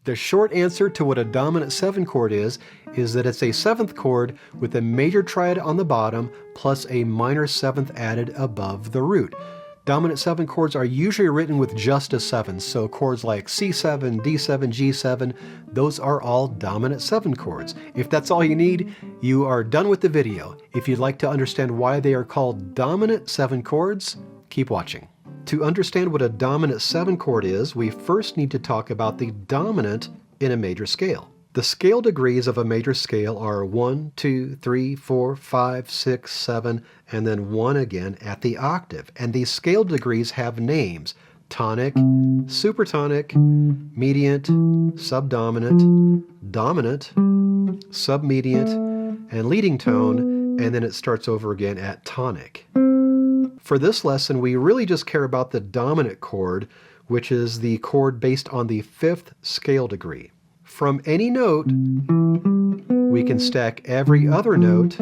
The short answer to what a dominant 7 chord is that it's a 7th chord with a major triad on the bottom plus a minor 7th added above the root. Dominant 7 chords are usually written with just a 7, so chords like C7, D7, G7, those are all dominant 7 chords. If that's all you need, you are done with the video. If you'd like to understand why they are called dominant 7 chords, keep watching. To understand what a dominant 7 chord is, we first need to talk about the dominant in a major scale. The scale degrees of a major scale are 1, 2, 3, 4, 5, 6, 7, and then 1 again at the octave. And these scale degrees have names: tonic, supertonic, mediant, subdominant, dominant, submediant, and leading tone, and then it starts over again at tonic. For this lesson, we really just care about the dominant chord, which is the chord based on the 5th scale degree. From any note, we can stack every other note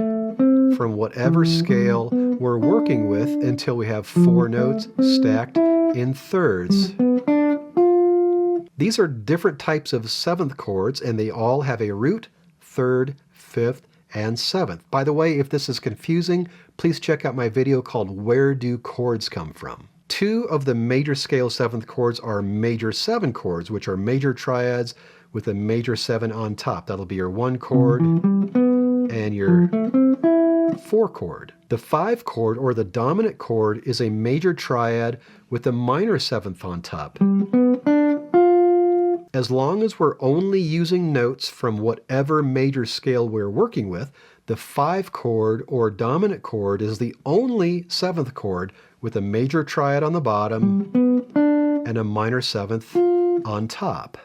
from whatever scale we're working with until we have 4 notes stacked in thirds. These are different types of 7th chords, and they all have a root, 3rd, 5th, and 7th. By the way, if this is confusing, please check out my video called Where Do Chords Come From? 2 of the major scale 7th chords are major 7 chords, which are major triads with a major 7 on top. That'll be your 1 chord and your 4 chord. The 5 chord, or the dominant chord, is a major triad with a minor 7th on top. As long as we're only using notes from whatever major scale we're working with, the 5 chord, or dominant chord, is the only 7th chord with a major triad on the bottom and a minor 7th on top.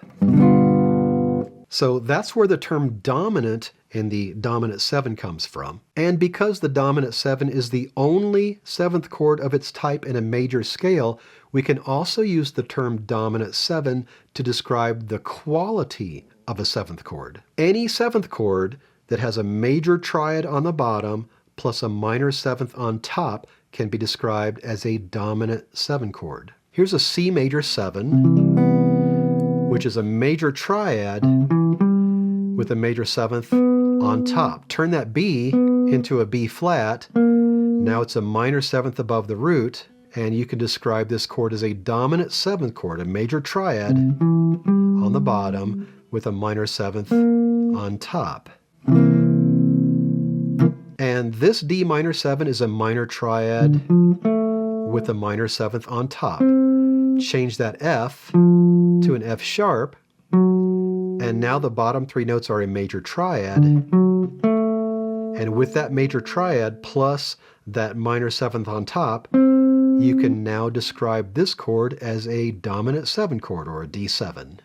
So that's where the term dominant in the dominant 7 comes from. And because the dominant 7 is the only 7th chord of its type in a major scale, we can also use the term dominant 7 to describe the quality of a 7th chord. Any 7th chord that has a major triad on the bottom plus a minor 7th on top can be described as a dominant 7 chord. Here's a C major 7, which is a major triad with a major 7th on top. Turn that B into a B flat. Now it's a minor 7th above the root, and you can describe this chord as a dominant 7th chord, a major triad on the bottom with a minor 7th on top. And this D minor 7 is a minor triad with a minor 7th on top. Change that F to an F sharp, and now the bottom 3 notes are a major triad. And with that major triad plus that minor 7th on top, you can now describe this chord as a dominant 7 chord, or a D7.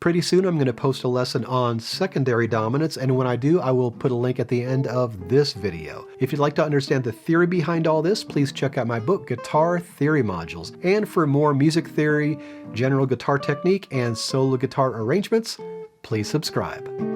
Pretty soon I'm going to post a lesson on secondary dominants, and when I do, I will put a link at the end of this video. If you'd like to understand the theory behind all this, please check out my book, Guitar Theory Modules. And for more music theory, general guitar technique, and solo guitar arrangements, please subscribe.